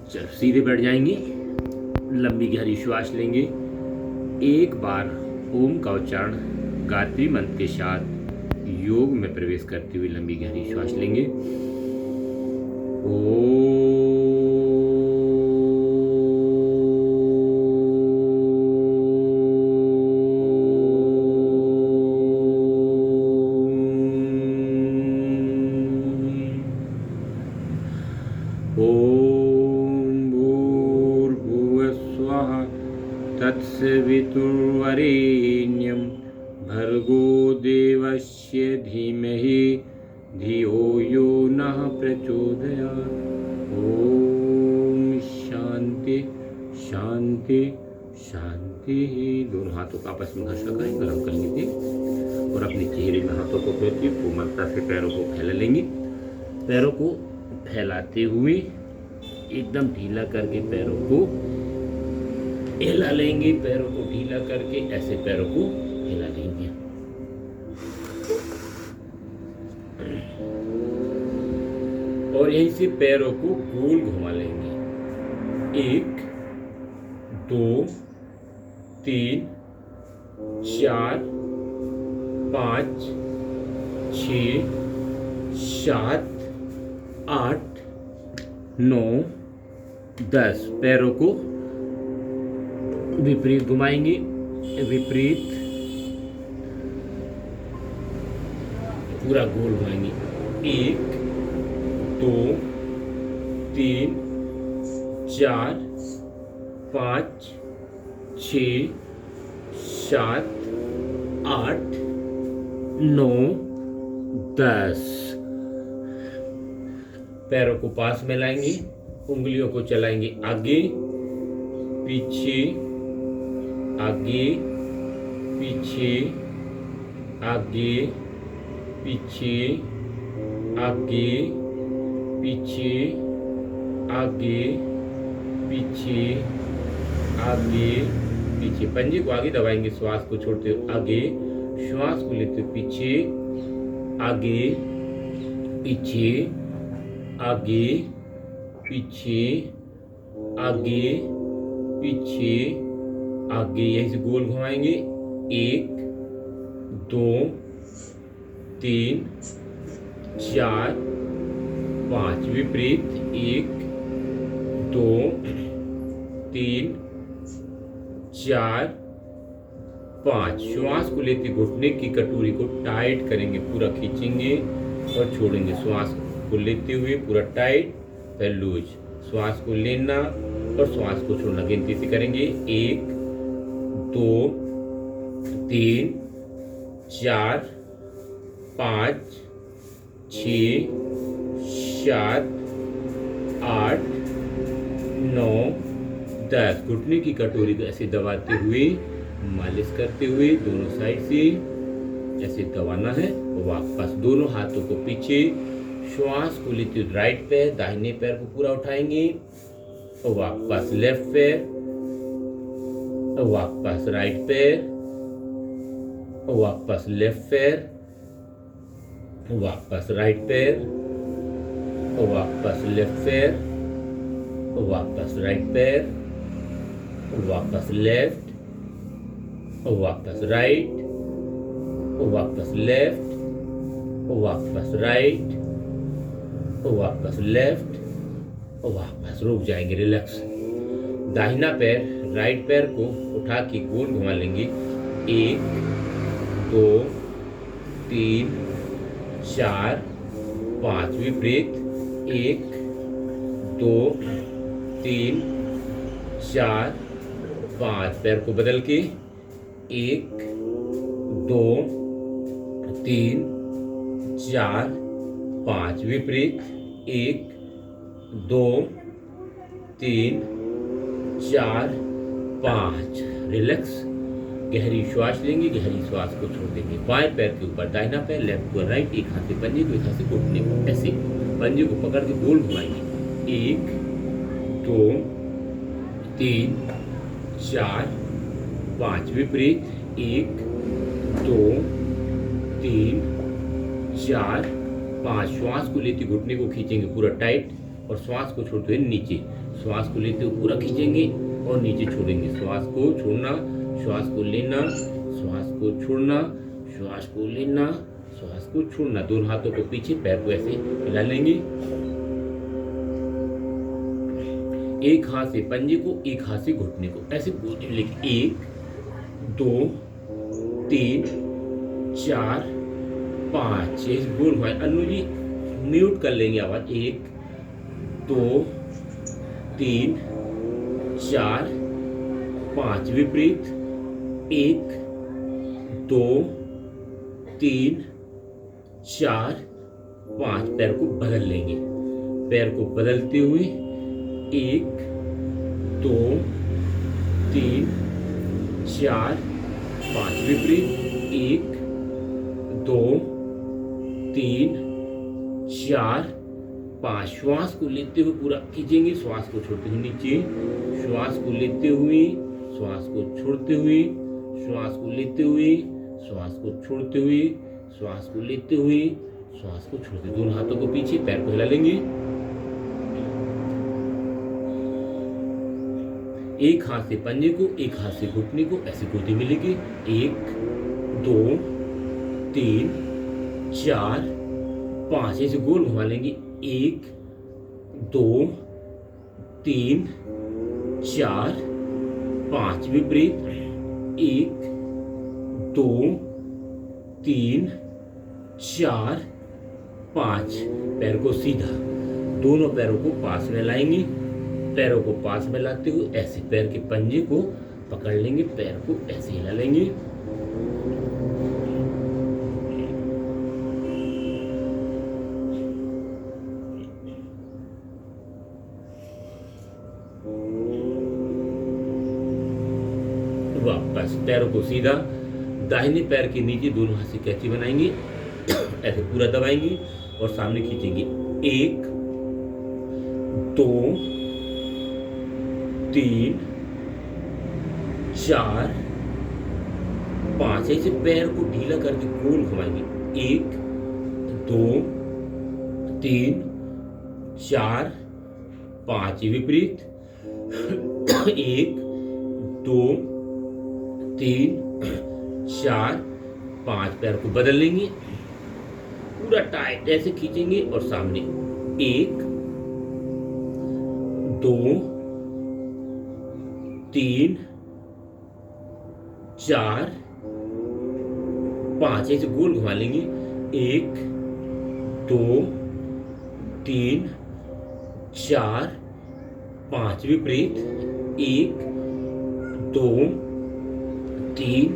चलो सीधे बैठ जाएंगे, लंबी गहरी श्वास लेंगे। एक बार ओम का उच्चारण गायत्री मंत्र के साथ योग में प्रवेश करते हुए लंबी गहरी श्वास लेंगे। ओम भूर्भुवस्वः तत्सवितुर्वरेण्यं भर्गो देवस्य धीमहि धियो यो नः प्रचोदयात्। ओम शांति शांति शांति। दोनों हाथों का आपस में घर्षण करेंगे, गरम करेंगे तेल और अपने चेहरे में हाथों को फेरते कोमलता से पैरों को फैला लेंगे। पैरों को फैलाते हुए एकदम ढीला करके पैरों को हिला लेंगे। पैरों को ढीला करके ऐसे पैरों को हिला लेंगे। और यहीं से पैरों को गोल घुमा लेंगे। 1 2 3 4 5 6 7 8 9 10। पैरों को विपरीत घुमाएंगे, विपरीत पूरा गोल घुमाएंगे। 1 2 3 4 5 6 7 8 9 10। पैरों को पास में लाएंगे, उंगलियों को चलाएंगे आगे पीछे, आगे पीछे, आगे पीछे, आगे पीछे, आगे पीछे, आगे पीछे। पंजे को आगे दबाएंगे, श्वास को छोड़ते हुए आगे, श्वास को लेते हुए पीछे, आगे पीछे, आगे पीछे, आगे पीछे, आगे। यहीं से गोल घुमाएंगे। 1 2 3 4 5। विपरीत 1 2 3 4 5। श्वास को लेते घुटने की कटोरी को टाइट करेंगे, पूरा खींचेंगे और छोड़ेंगे। श्वास को लेते हुए पूरा टाइट, फिर लूज। श्वास को लेना और श्वास को छोड़ना। गिनती से करेंगे। 1 2 3 4 5 6 7 8 9 10। घुटने की कटोरी को ऐसे दबाते हुए, मालिश करते हुए दोनों साइड से ऐसे दबाना है। वापस दोनों हाथों को पीछे, श्वास को लेते हुए राइट पैर, दाहिने पैर को पूरा उठाएंगे। वापस लेफ्ट पैर, वापस राइट पैर, वापस लेफ्ट पैर, वापस राइट पैर, वापस लेफ्ट पैर, वापस राइट पैर, वापस लेफ्ट, वापस राइट, वापस लेफ्ट, वापस राइट, वापस लेफ्ट, वापस। रुक जाएंगे, रिलैक्स। दाहिना पैर राइट पैर को उठा के गोल घुमा लेंगे। 1 2 3 4 5। विपरीत 1 2 3 4 5। पैर को बदल के 1 2 3 4 5। विपरीत 1 2 3 4 5। रिलैक्स। गहरी श्वास लेंगे, गहरी श्वास को छोड़ देंगे। बाएं पैर के ऊपर दाहिना पैर, लेफ्ट को राइट। एक हाथ से पंजे को, एक हाथ से घुटने को, ऐसे पंजे को पकड़ के गोल घुमाएंगे। 1 2 3 4 5। विपरीत 1 2 3 4 5। श्वास को लेते घुटने को खींचेंगे पूरा टाइट, और श्वास को छोड़ते हुए नीचे। श्वास को लेते हुए पूरा खींचेंगे और नीचे छोड़ेंगे। श्वास को छोड़ना, श्वास को लेना, श्वास को छोड़ना, श्वास को लेना, श्वास को छोड़ना। दोनों हाथों को पीछे, पैर को ऐसे हिला लेंगे। एक हाथ से पंजे को, एक हाथ से घुटने को ऐसे बोलते लेके 1 2 3 4 5 6 गोल घुमाए। अनु जी म्यूट कर लेंगे आवाज। 1 2 3 4 5 विपरीत। 1 2 3 4 5 पैर को बदल लेंगे। पैर को बदलते हुए 1 2 3 4 5 विपरीत। 1 2 3 4 5 श्वास को लेते हुए पूरा खींचेंगे। श्वास को छोड़ते हुए नीचे। श्वास को लेते हुए, श्वास को छोड़ते हुए, श्वास को लेते हुए, श्वास को छोड़ते हुए, श्वास को लेते हुए, श्वास को छोड़ते। दोनों हाथों को पीछे, पैर को हिला लेंगे। एक हाथ से पंजे को, एक हाथ से घुटने को ऐसे गोदी में लेके 1 2 3 4 5 ऐसे गोल घुमा लेंगे। 1 2 3 4 5 विपरीत। 1 2 3 4 5 पैर को सीधा, दोनों पैरों को पास में लाएंगे। पैरों को पास में लाते हुए ऐसे पैर के पंजे को पकड़ लेंगे, पैर को ऐसे हिला लेंगे। वापस पैरों को सीधा, दाहिने पैर के नीचे दोनों हाथ से कैंची बनाएंगे, ऐसे पूरा दबाएंगे और सामने खींचेंगे। 1 2 3 4 5 ऐसे पैर को ढीला करके गोल घुमाएंगे। 1 2 3 4 5 विपरीत। 1 2 3 4 5 पैर को बदल लेंगे, पूरा टाइट ऐसे खींचेंगे और सामने 1 2 3 4 5 ऐसे गोल घुमा लेंगे। 1 2 3 4 5 विपरीत। 1 2 3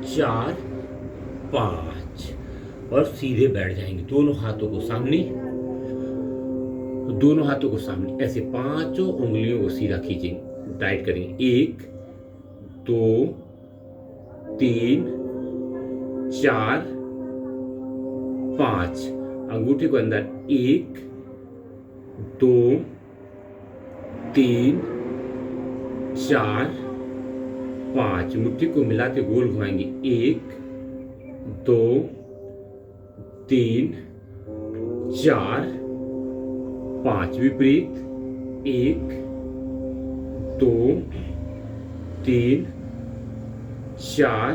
4 5 और सीधे बैठ जाएंगे। दोनों हाथों को सामने, दोनों हाथों को सामने ऐसे पांचों उंगलियों को सीधा खींचेंगे, टाइट करेंगे। 1 2 3 4 5 अंगूठे को अंदर। 1 2 3 4 5 मुट्ठी को मिलाते गोल घुमाएंगे। 1 2 3 4 5 विपरीत। 1 2 3 4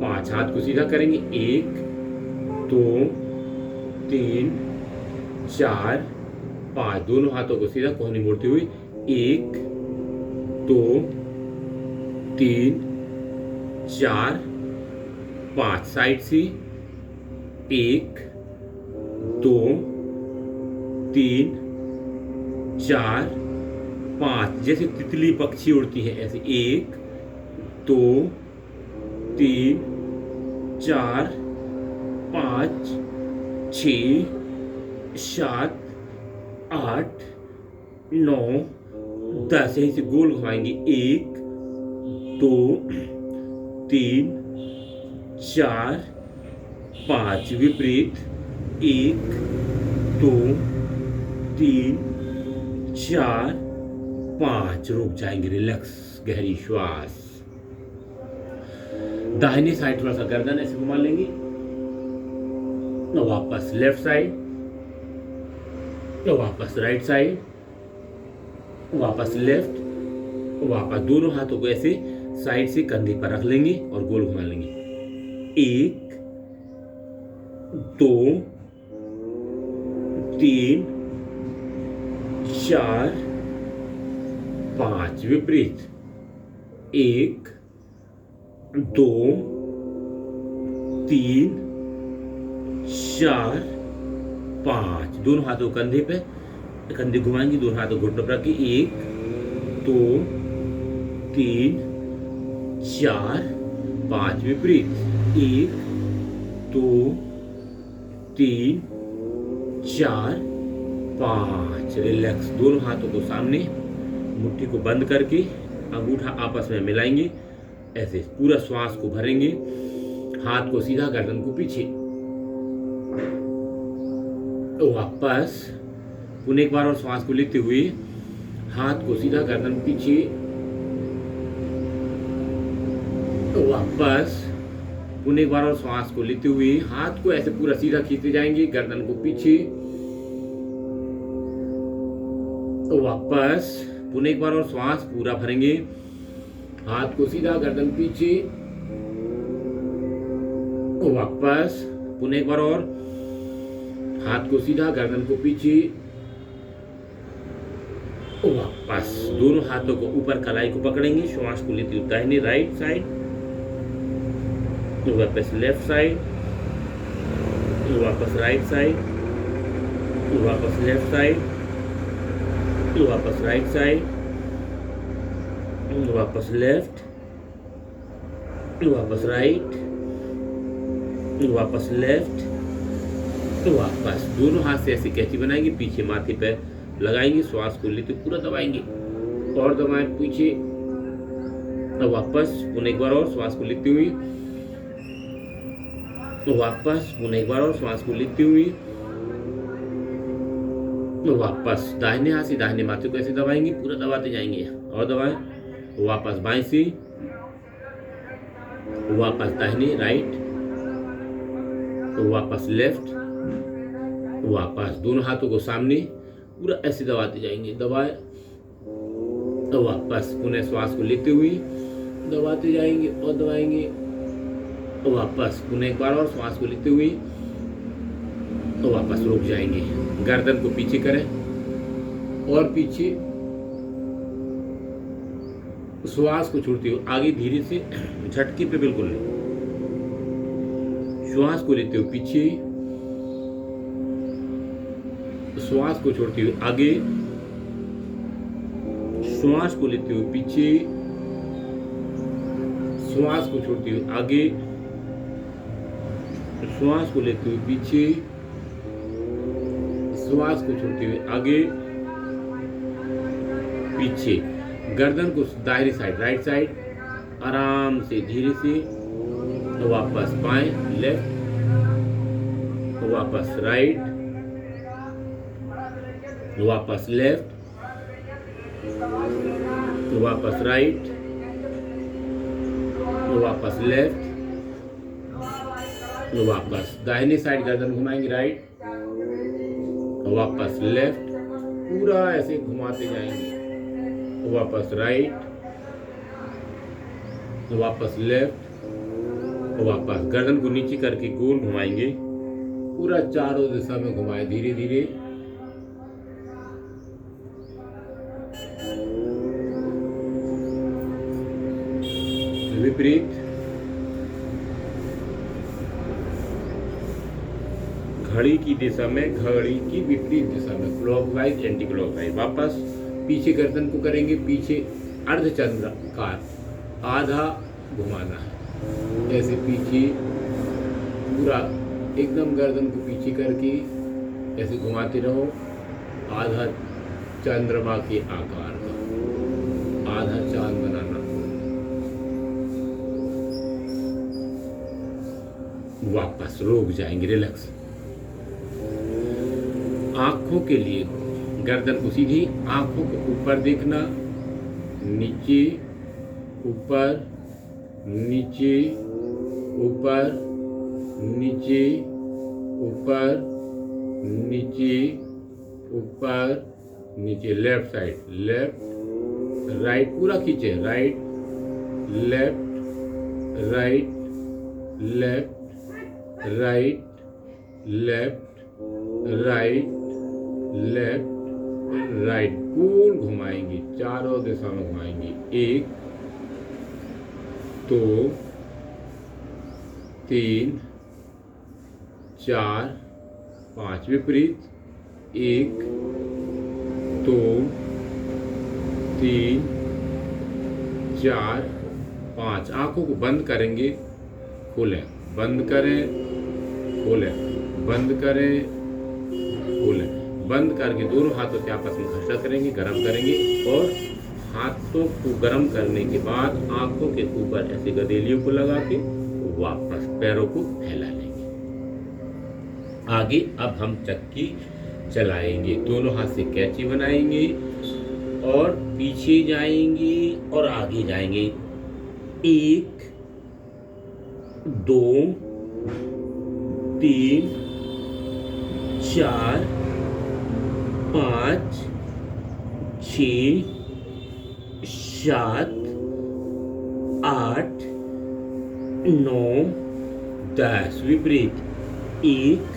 5 हाथ को सीधा करेंगे। 1 2 3 4 5 दोनों हाथों को सीधा कोहनी मोड़ते हुए। 1 2 3 4 5 साइड से। 1 2 3 4 5 जैसे तितली पक्षी उड़ती है ऐसे। 1 2 3 4 5 6 7 8 9 10 ऐसे गोल घुमाएंगे। 1 2 3 4 5 विपरीत। 1 2 3 4 5 रुक जाएंगे, रिलैक्स, गहरी श्वास। दाहिनी साइड थोड़ा सा गर्दन ऐसे घुमा लेंगे। वापस लेफ्ट साइड। तो वापस राइट साइड, वापस लेफ्ट, वापस दोनों हाथों को ऐसे साइड से कंधे पर रख लेंगे और गोल घुमा लेंगे। 1 2 3 4 5 विपरीत। 1 2 3 4 5, दोनों हाथों कंधे पे, कंधे घुमाएंगे, दोनों हाथों घुटनों पर रख के 1 2 3 4 5 विपरीत। 1 2 3 4 5, रिलैक्स। दोनों हाथों को सामने, मुट्ठी को बंद करके अंगूठा आपस में मिलाएंगे, ऐसे पूरा श्वास को भरेंगे। हाथ को सीधा, गर्दन को पीछे। वापस पुनः एक बार और श्वास को लेते हुए हाथ को सीधा, गर्दन पीछे। वापस पुनः एक बार और श्वास को लेते हुए हाथ को ऐसे पूरा सीधा खींचते जाएंगे, गर्दन को पीछे। वापस पुनः एक बार और श्वास पूरा भरेंगे, हाथ को सीधा, गर्दन पीछे। वापस पुनः एक बार और हाथ को सीधा, गर्दन को पीछे। वापस दोनों हाथों को ऊपर कलाई को पकड़ेंगे, श्वास को लेते हुए दाहिने राइट साइड, वापस लेफ्ट साइड, वापस राइट साइड, वापस लेफ्ट साइड, वापस राइट साइड, वापस लेफ्ट, वापस राइट, वापस लेफ्ट, वापस। दोनों हाथ से ऐसे कैची बनाएंगे, पीछे माथे पे लगाएंगे, श्वास को लेते पूरा दबाएंगे और दबाएं पीछे। वापस पुनः एक बार और श्वास को लेते हुए, वापस पुनः एक बार और श्वास को लेते हुए, वापस दाहिने हाथ से दाहिने माथे को ऐसे दबाएंगे, पूरा दबाते जाएंगे और दबाएं। वापस बाएं से, वापस दाहिने राइट, वापस लेफ्ट, वापस दोनों हाथों को सामने पूरा ऐसे दबाते जाएंगे, दबाए। वापस पुनः श्वास को लेते हुए दबाते जाएंगे और दबाएंगे। वापस पुनः एक बार और श्वास को लेते हुए वापस रुक जाएंगे, गर्दन को पीछे करें और पीछे, श्वास को छोड़ते हुए आगे धीरे से, झटके पे बिल्कुल नहीं। श्वास को लेते हुए पीछे, श्वास को छोड़ते हुए आगे, श्वास को लेते हुए पीछे, श्वास को छोड़ते हुए आगे, श्वास को लेते हुए पीछे, श्वास को छोड़ते हुए आगे, पीछे। गर्दन को दाहिने साइड राइट साइड, आराम से धीरे से, वापस बाएं लेफ्ट, वापस राइट, वापस लेफ्ट, वापस राइट, वापस लेफ्ट, वापस दाहिने साइड गर्दन घुमाएंगे राइट, वापस लेफ्ट, पूरा ऐसे घुमाते जाएंगे, वापस राइट, वापस लेफ्ट, वापस गर्दन को नीचे करके गोल घुमाएंगे, पूरा चारों दिशा में घुमाएं धीरे धीरे। विपरीत, घड़ी की दिशा में, घड़ी की विपरीत दिशा में, क्लॉकवाइज एंटी क्लॉकवाइज। वापस पीछे गर्दन को करेंगे, पीछे अर्धचंद्राकार आधा घुमाना है, जैसे पीछे पूरा एकदम गर्दन को पीछे करके ऐसे घुमाते रहो, आधा चंद्रमा के आकार का, आधा चांद बनाना। वापस रुक जाएंगे, रिलैक्स। आंखों के लिए गर्दन को सीधी, आंखों को ऊपर देखना, नीचे ऊपर, नीचे ऊपर, नीचे ऊपर, नीचे ऊपर नीचे, लेफ्ट साइड, लेफ्ट राइट, पूरा खींचे, right left right left right left right left right, गोल घुमाएंगे, चारों दिशा में घुमाएंगे। 1 2 3 4 5, विपरीत, 1 2 3 4 5। आंखों को बंद करेंगे, खोलें, बंद करें, खोलें, बंद करें, खोलें। बंद करके दोनों हाथों से आपस में घर्षण करेंगे, गरम करेंगे, और हाथों को गरम करने के बाद आंखों के ऊपर ऐसे गदेलियों को लगा के वापस पैरों को फैला लेंगे। आगे अब हम चक्की चलाएंगे, दोनों हाथ से कैंची बनाएंगे और पीछे जाएंगे और आगे जाएंगे। 1 2 3 4 5 6 7 8 9 10, विपरीत, 1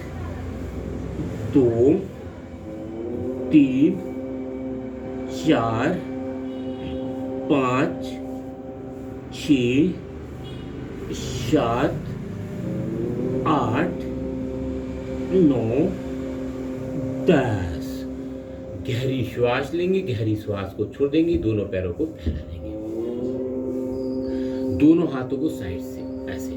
2 3 4 5 6 7 8 9 10। गहरी श्वास लेंगे, गहरी श्वास को छोड़ देंगे, दोनों पैरों को फैला देंगे, दोनों हाथों को साइड से ऐसे,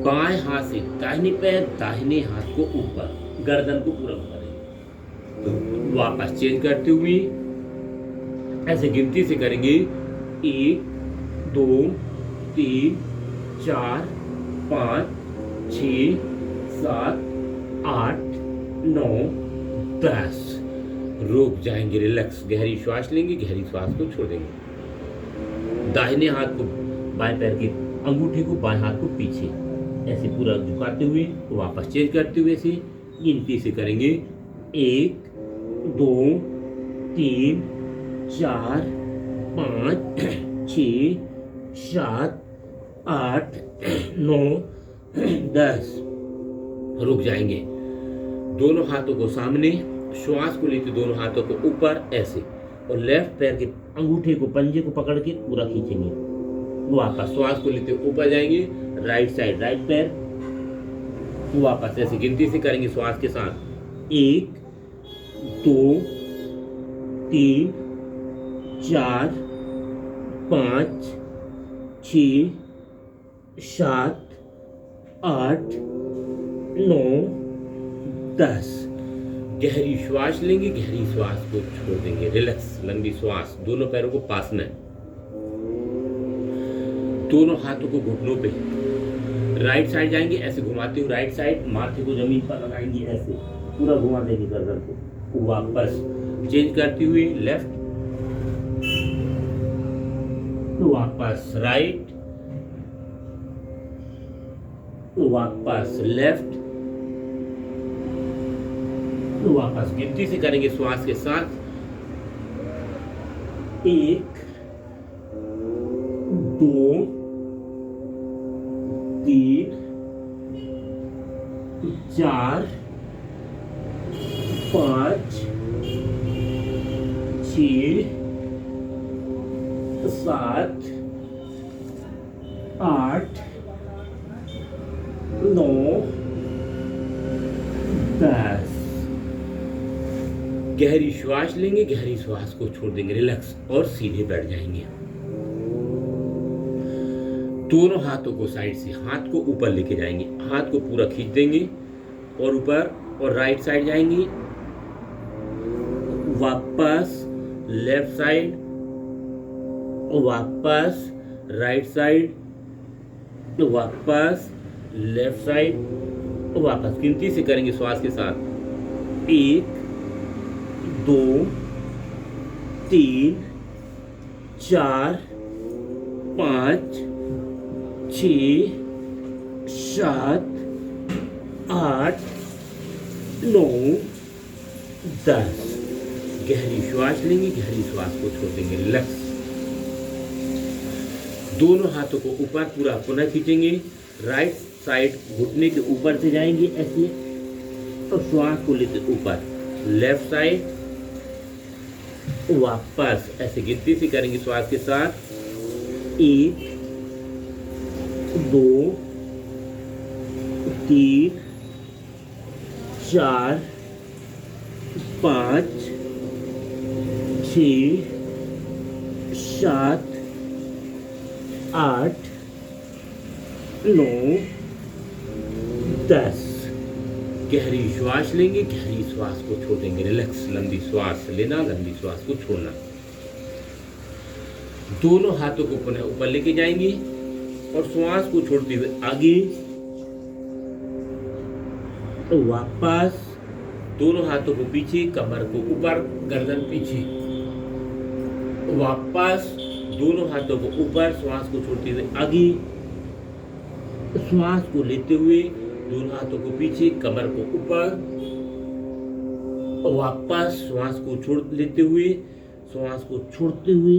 बाएं हाथ से दाहिने पैर, दाहिने हाथ को ऊपर, गर्दन को पूरा करेंगे। तो वापस चेंज करते हुए ऐसे गिनती से करेंगे, 1 2 3 4 5 6 7 8 9 10। रुक जाएंगे, रिलैक्स, गहरी श्वास लेंगे, गहरी श्वास को छोड़ देंगे। दाहिने हाथ को, बाएं पैर के अंगूठे को, बाएं हाथ को पीछे ऐसे पूरा झुकाते हुए वापस चेंज करते हुए से गिनती से करेंगे, 1 2 3 4 5 6 7 8 9 10। रुक जाएंगे, दोनों हाथों को सामने, श्वास को लेते दोनों हाथों को ऊपर ऐसे, और लेफ्ट पैर के अंगूठे को, पंजे को पकड़ के पूरा खींचेंगे। वापस श्वास को लेते ऊपर जाएंगे, राइट साइड, राइट पैर, वापस ऐसे गिनती से करेंगे श्वास के साथ, 1 2 3 4 5 6 7 8 9 10। गहरी श्वास लेंगे, गहरी श्वास को छोड़ देंगे, रिलैक्स, लंबी श्वास, दोनों पैरों को पास में, दोनों हाथों को घुटनों पे, राइट साइड जाएंगे, ऐसे घुमाते हुए राइट साइड, माथे को जमीन पर लगाएंगे, ऐसे पूरा घुमा देंगे गर्दन को। वापस चेंज करते हुए लेफ्ट, वापस राइट, वापस लेफ्ट, वापस गिनती से करेंगे श्वास के साथ, 1 2 3 4 5 6 7 8 9 10। गहरी श्वास लेंगे, गहरी श्वास को छोड़ देंगे, रिलैक्स, और सीधे बैठ जाएंगे। दोनों हाथों को साइड से, हाथ को ऊपर लेके जाएंगे, हाथ को पूरा खींच देंगे और ऊपर, और राइट साइड जाएंगे, वापस लेफ्ट साइड, वापस राइट साइड, वापस लेफ्ट साइड, वापस गिनती से करेंगे श्वास के साथ, 1 2 3 4 5 6 7 8 9 10। गहरी श्वास लेंगे, गहरी श्वास को छोड़ देंगे, रिलैक्स। दोनों हाथों को ऊपर पूरा पुनः खींचेंगे, राइट साइड घुटने के ऊपर से जाएंगे ऐसे, और श्वास को लेते ऊपर, लेफ्ट साइड वापस ऐसे गिनती से करेंगे श्वास के साथ। 1 2 3 4 5 6 7 8 9 10। गहरी श्वास लेंगे, गहरी श्वास को छोड़ देंगे, रिलैक्स। लंबी श्वास लेना, लंबी श्वास को छोड़ना। दोनों हाथों को पुनः ऊपर लेके जाएंगे और श्वास को छोड़ते हुए आगे वापस, दोनों हाथों को पीछे, कमर को ऊपर, गर्दन पीछे, वापस दोनों हाथों को ऊपर, श्वास को छोड़ते हुए आगे, श्वास को लेते हुए दोनों हाथों को पीछे, कमर को ऊपर, वापस श्वास को छोड़ लेते हुए, श्वास को छोड़ते हुए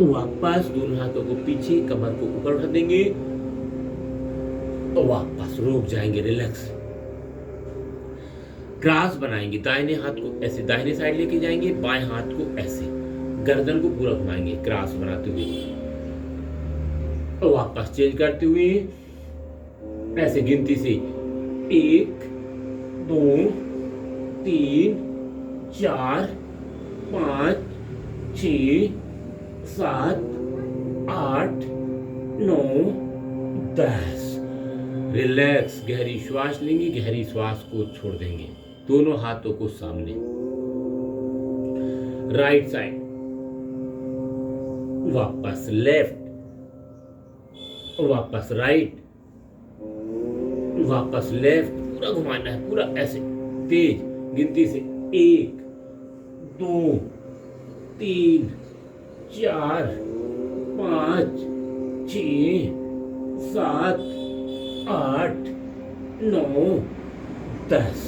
वापस दोनों हाथों को पीछे, कमर को ऊपर उठा देंगे, वापस रुक जाएंगे, रिलैक्स। क्रॉस बनाएंगे, दाहिने हाथ को ऐसे दाहिने साइड लेके जाएंगे, बाएं हाथ को ऐसे गर्दन को पूरा घुमाएंगे क्रॉस बनाते हुए, वापस चेंज करते हुए ऐसे गिनती से 1 2 3 4 5 6 7 8 9 10। रिलैक्स। गहरी श्वास लेंगे, गहरी श्वास को छोड़ देंगे, दोनों हाथों को सामने, राइट साइड वापस, लेफ्ट वापस, राइट वापस, लेफ्ट, पूरा घुमाना है, पूरा ऐसे तेज गिनती से 1 2 3 4 5 6 7 8 9 10।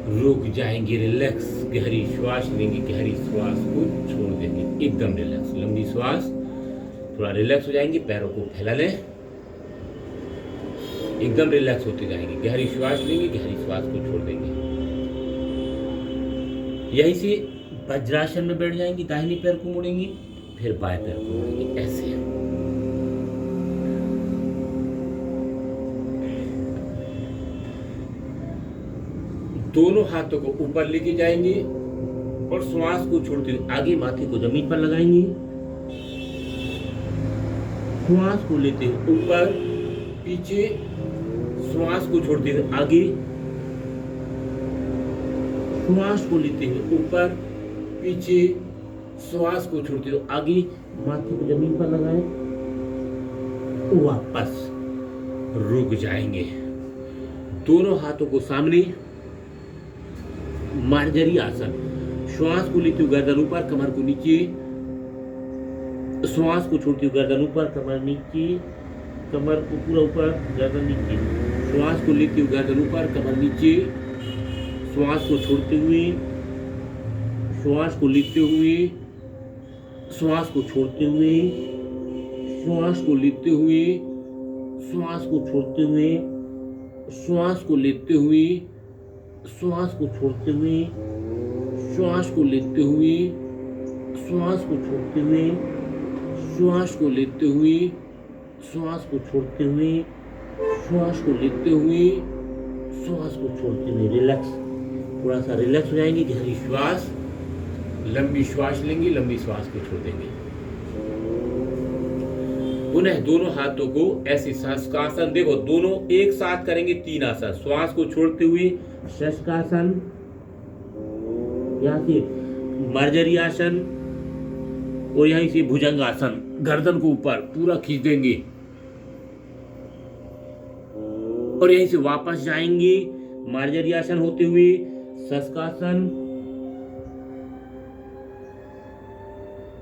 रुक जाएंगे, रिलैक्स। गहरी श्वास लेंगे, गहरी श्वास को छोड़ देंगे, एकदम रिलैक्स। लंबी श्वास, थोड़ा रिलैक्स हो जाएंगे, पैरों को फैला लें, एकदम रिलैक्स होते जाएंगे। गहरी श्वास लेंगे, गहरी श्वास को छोड़ देंगे। यहीं से वज्रासन में बैठ जाएंगे, दाहिने पैर को मोड़ेंगे, फिर बाएं पैर को मोड़ेंगे, ऐसे। दोनों हाथों को ऊपर लेके जाएंगे और श्वास को छोड़ते हुए आगे माथे को जमीन पर लगाएंगे, श्वास को लेते हुए ऊपर पीछे, श्वास को छोड़ते हुए आगे, श्वास को लेते हुए ऊपर पीछे, श्वास को छोड़ते हुए आगे, माथे को जमीन पर लगाएं, वापस रुक जाएंगे। दोनों हाथों को सामने, मार्जरी आसन। श्वास को लेते हुए गर्दन ऊपर, कमर को नीचे, श्वास को छोड़ते हुए गर्दन ऊपर, कमर नीचे, कमर को पूरा ऊपर, गर्दन नीचे, श्वास को लेते हुए गर्दन ऊपर, कमर नीचे, श्वास को छोड़ते हुए, श्वास को लेते हुए, श्वास को छोड़ते हुए, श्वास को लेते हुए, श्वास को छोड़ते हुए, श्वास को लेते हुए, श्वास को छोड़ते हुए, श्वास को लेते हुए, श्वास को छोड़ते हुए, श्वास को लेते हुए, श्वास को छोड़ते हुए, श्वास को लेते हुए, श्वास को छोड़ते हुए, रिलैक्स। थोड़ा सा रिलैक्स हो जाएंगे। गहरी श्वास, लंबी श्वास लेंगे, लंबी श्वास को छोड़ देंगे। पुनः दोनों हाथों को ऐसे शशकासन, देखो दोनों एक साथ करेंगे 3 आसन। श्वास को छोड़ते हुए शशकासन, यहाँ से मार्जरी आसन और यहीं से भुजंगासन, गर्दन को ऊपर पूरा खींच देंगे और यहीं से वापस जाएंगे मार्जरी आसन होते हुए शशकासन,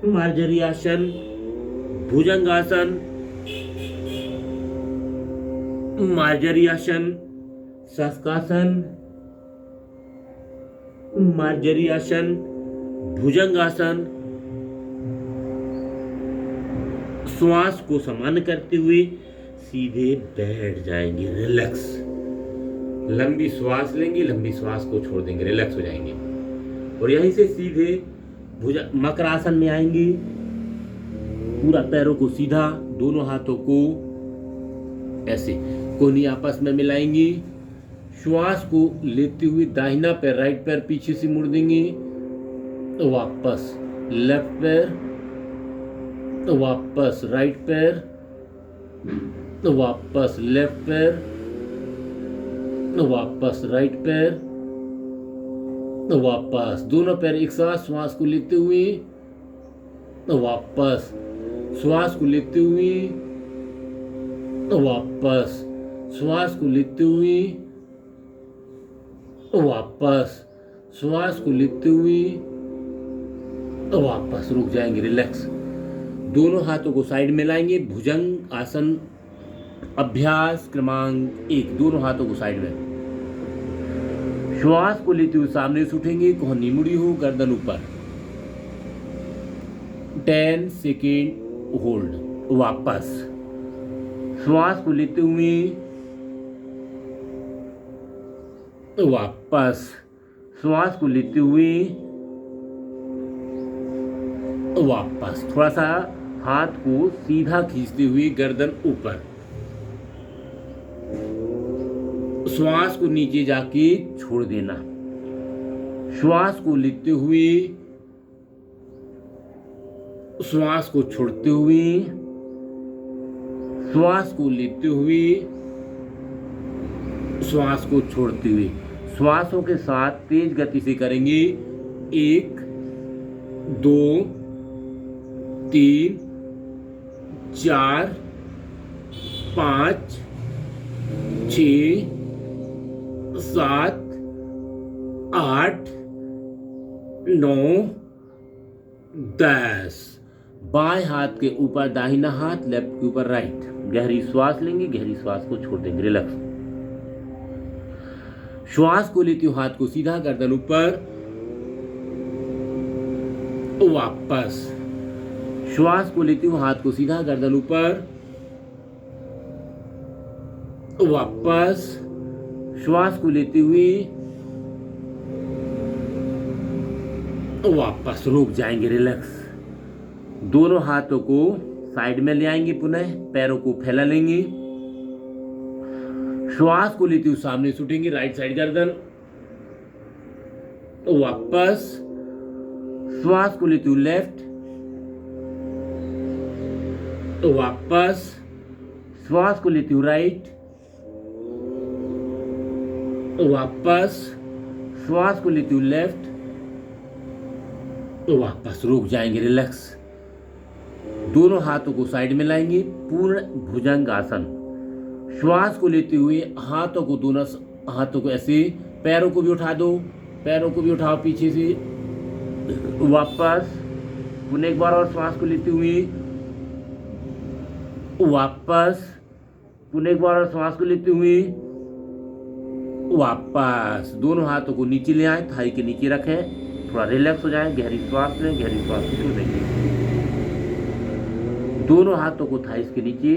मार्जरी आसन, भुजंगासन, मार्जरी आसन, शशकासन, मार्जरी आसन, भुजंग आसन। श्वास को सामान्य करते हुए सीधे बैठ जाएंगे, रिलैक्स। लंबी श्वास लेंगे, लंबी श्वास को छोड़ देंगे, रिलैक्स हो जाएंगे। और यहीं से सीधे मकरासन में आएंगे। पूरा पैरों को सीधा, दोनों हाथों को ऐसे कोहनी आपस में मिलाएंगे। श्वास को लेते हुए दाहिना पैर, राइट पैर पीछे से मुड़ देंगे, वापस लेफ्ट पैर, वापस राइट पैर, वापस लेफ्ट पैर, वापस राइट पैर, वापस दोनों पैर एक साथ श्वास को लेते हुए, वापस श्वास को लेते हुए, वापस श्वास को लेते हुए, वापस श्वास को लेते हुए, वापस रुक जाएंगे, रिलैक्स। दोनों हाथों को साइड में लाएंगे। भुजंग आसन अभ्यास क्रमांक 1, दोनों हाथों को साइड में। श्वास को लेते हुए सामने से उठेंगे, कोहनी मुड़ी हो, गर्दन ऊपर। 10 सेकेंड होल्ड, वापस श्वास को लेते हुए, वापस श्वास को लेते हुए, वापस। थोड़ा सा हाथ को सीधा खींचते हुए गर्दन ऊपर, श्वास को नीचे जाके छोड़ देना। श्वास को लेते हुए, श्वास को छोड़ते हुए, श्वास को लेते हुए, श्वास को छोड़ते हुए। श्वासों के साथ तेज गति से करेंगे। 1 2 3 4 5 6 7 8 9 10। बाएं हाथ के ऊपर दाहिना हाथ, लेफ्ट के ऊपर राइट। गहरी श्वास लेंगे, गहरी श्वास को छोड़ देंगे, रिलैक्स। श्वास को लेते हुए हाथ को सीधा, गर्दन ऊपर, वापस। श्वास को लेते हुए हाथ को सीधा, गर्दन ऊपर, वापस। श्वास को लेते हुए, वापस रुक जाएंगे, रिलैक्स। दोनों हाथों को साइड में ले आएंगे, पुनः पैरों को फैला लेंगे। श्वास को लेते हुए सामने से उठेंगे, राइट साइड गर्दन, वापस। श्वास को लेते हुए लेफ्ट, वापस। श्वास को लेते हुए राइट, वापस। श्वास को लेते हुए लेफ्ट, वापस। रुक जाएंगे, रिलैक्स। दोनों हाथों को साइड में लाएंगे, पूर्ण भुजंग आसन। श्वास को लेते हुए हाथों को, दोनों हाथों को ऐसे, पैरों को भी उठा दो, पैरों को भी उठाओ पीछे से, वापस। पुनः एक बार और श्वास को लेते हुए, वापस। पुनः एक बार और श्वास को लेते हुए, वापस। दोनों हाथों को नीचे ले आए, थाई के नीचे रखें, थोड़ा रिलैक्स हो जाए। गहरी श्वास लें, गहरी श्वास को छोड़ देंगे। दोनों हाथों को थाइस के नीचे।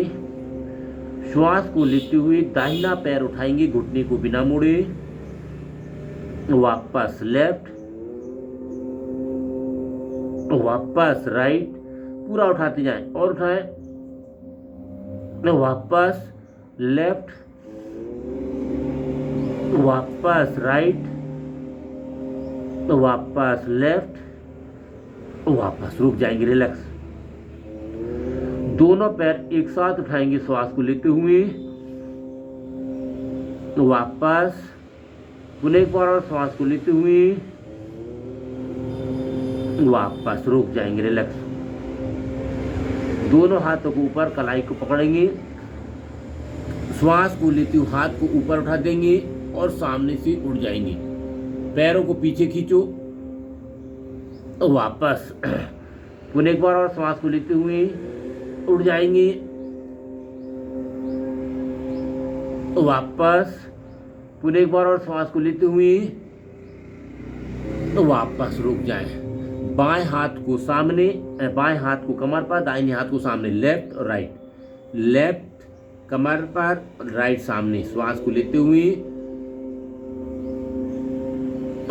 श्वास को लेते हुए दाहिना पैर उठाएंगे, घुटने को बिना मोड़े, वापस लेफ्ट, वापस राइट। पूरा उठाते जाएं और उठाएं, वापस लेफ्ट, वापस राइट, वापस लेफ्ट, वापस। रुक जाएंगे, रिलैक्स। दोनों पैर एक साथ उठाएंगे, श्वास को लेते हुए, वापस। पुनः एक बार और श्वास को लेते हुए, वापस। रुक जाएंगे, रिलैक्स। दोनों हाथों को ऊपर, कलाई को पकड़ेंगे। श्वास को लेते हुए हाथ को ऊपर उठा देंगे और सामने से उड़ जाएंगे। पैरों को पीछे खींचो, वापस। पुनः एक बार और श्वास को लेते हुए उड़ जाएंगे, वापस। पुनः एक बार और श्वास को लेते हुए, वापस रुक जाएं। बाएं हाथ को सामने, बाएं हाथ को कमर पर, दाहिने हाथ को सामने, लेफ्ट और राइट, लेफ्ट कमर पर, राइट सामने। श्वास को लेते हुए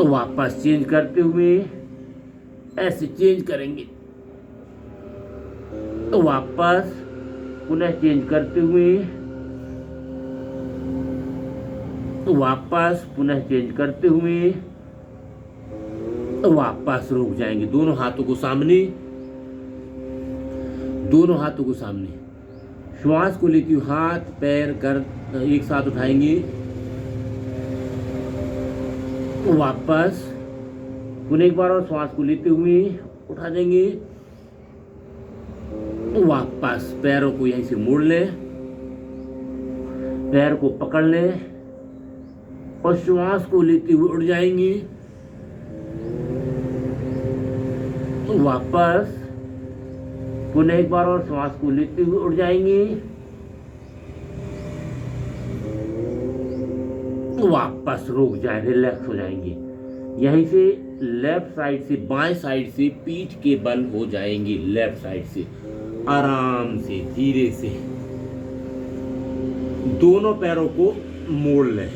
वापस चेंज करते हुए ऐसे चेंज करेंगे, वापस पुनः चेंज करते हुए, वापस पुनः चेंज करते हुए वापस रुक जाएंगे। दोनों हाथों को सामने, दोनों हाथों को सामने। श्वास को लेते हुए हाथ पैर कर एक साथ उठाएंगे, वापस पुनः एक बार और श्वास को लेते हुए उठा देंगे, वापस पैरों को यहीं से मोड़ लें, पैर को पकड़ लें और श्वास को लेते हुए उठ जाएंगे, वापस पुनः एक बार और श्वास को लेते हुए उठ जाएंगे, वापस रुक जाए, रिलैक्स हो जाएंगे। यहीं से लेफ्ट साइड से बाएं साइड से पीठ के बल हो जाएंगे, लेफ्ट साइड से आराम से धीरे से। दोनों पैरों को मोड़ लें,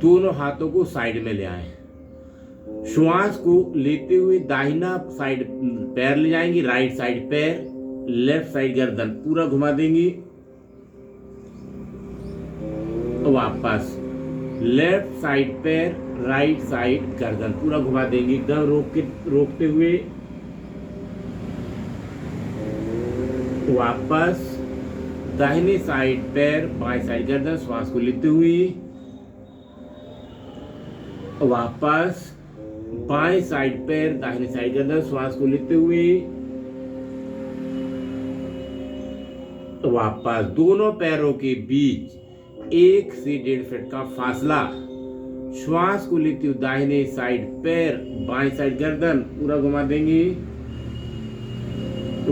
दोनों हाथों को साइड में ले आए। श्वास को लेते हुए दाहिना साइड पैर ले जाएंगे, राइट साइड पैर, लेफ्ट साइड गर्दन पूरा घुमा देंगे, वापस लेफ्ट साइड पैर, राइट साइड गर्दन पूरा घुमा देंगे, एकदम रोकते हुए, वापस दाहिने साइड पैर, बाएं साइड गर्दन, श्वास को लेते हुए, वापस बाएं साइड पैर, दाहिने साइड गर्दन, श्वास को लेते हुए, वापस दोनों पैरों के बीच 1 से 1.5 फीट का फासला। श्वास को लेते हुए दाहिने साइड पैर, बाएं साइड गर्दन पूरा घुमा देंगे,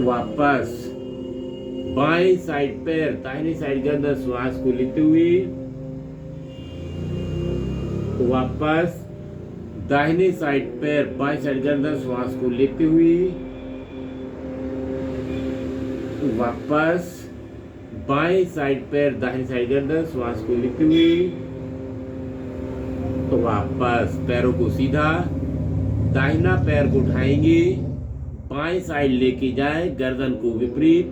वापस बाएं साइड पैर, दाहिने साइड गर्दन, श्वास को लेते हुए, वापस दाहिने साइड पैर, बाएं साइड गर्दन, श्वास को लेते हुए, वापस बाएं साइड पैर, दाहिने साइड गर्दन, श्वास को लेते हुए, वापस पैरों को सीधा, दाहिना पैर को उठाएंगे, बाएं साइड लेके जाए, गर्दन को विपरीत,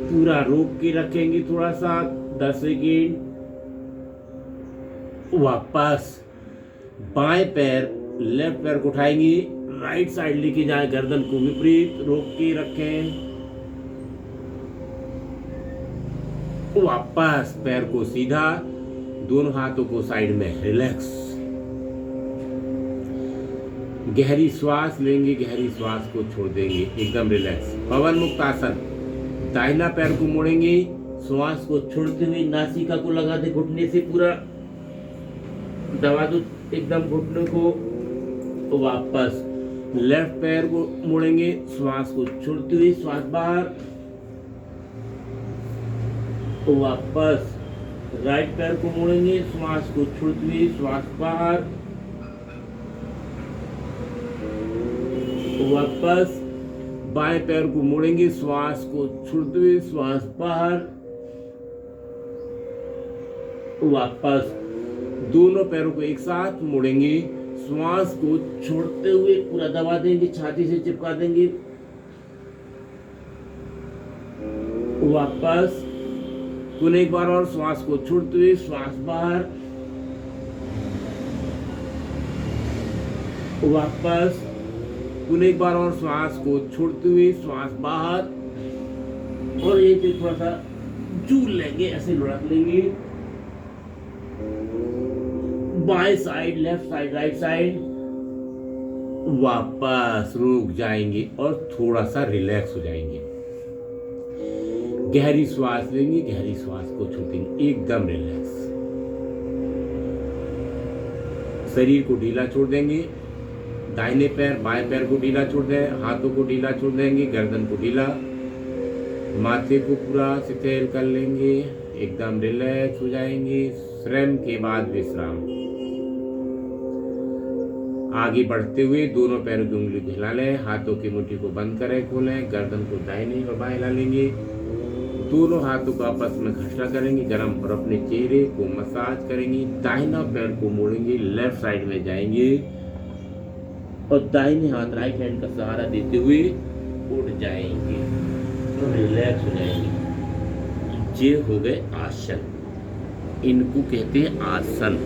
पूरा रोक के रखेंगे थोड़ा सा 10 सेकेंड, वापस बाएं पैर, लेफ्ट पैर को उठाएंगे, राइट साइड लेके जाए, गर्दन को विपरीत रोक के रखें, वापस पैर को सीधा, दोनों हाथों को साइड में, रिलैक्स। गहरी श्वास लेंगे, गहरी श्वास को छोड़ देंगे, एकदम रिलैक्स। पवन मुक्त आसन। दाहिना पैर को मोड़ेंगे, श्वास को छोड़ते हुए नासिका को लगा दे, घुटने से पूरा दबा दो एकदम घुटने को, वापस लेफ्ट पैर को मोड़ेंगे, श्वास को छोड़ते हुए, श्वास बाहर, वापस राइट पैर को मोड़ेंगे, श्वास को छोड़ते हुए, श्वास बाहर, वापस बाएं पैर को मोड़ेंगे, श्वास को छोड़ते हुए, श्वास बाहर, वापस दोनों पैरों को एक साथ मोड़ेंगे, श्वास को छोड़ते हुए पूरा दबा देंगे, छाती से चिपका देंगे, वापस पुनः एक बार और श्वास को छोड़ते हुए, श्वास बाहर, वापस पुनः एक बार और श्वास को छोड़ते हुए, श्वास बाहर, और ये पे थोड़ा सा झूल लेंगे, ऐसे लुढ़क लेंगे, बाएं side, left side, right side, वापस रुक जाएंगे और थोड़ा सा रिलैक्स हो जाएंगे। गहरी श्वास लेंगे, गहरी श्वास को छोड़ेंगे, एकदम रिलैक्स। शरीर को ढीला छोड़ देंगे, दाहिने पैर बाएं पैर को ढीला छोड़ दें, हाथों को ढीला छोड़ देंगे, गर्दन को ढीला, माथे को पूरा शिथिल कर लेंगे, एकदम रिलैक्स हो जाएंगे। श्रम के बाद विश्राम। आगे बढ़ते हुए दोनों पैरों की उंगली को हिला लें, हाथों की मुट्ठी को बंद करें, खोलें, गर्दन को दाहिनी और बाएं हिला लेंगे, दोनों हाथों को आपस में घसरा करेंगे गरम और अपने चेहरे को मसाज करेंगे। दाहिना पैर को मोड़ेंगे, लेफ्ट साइड में जाएंगे और दाहिने हाथ राइट हैंड का सहारा देते हुए उठ जाएंगे तो रिलैक्स हो जाएंगे। ये हो गए आसन, इनको कहते हैं आसन,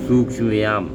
सूक्ष्म व्यायाम।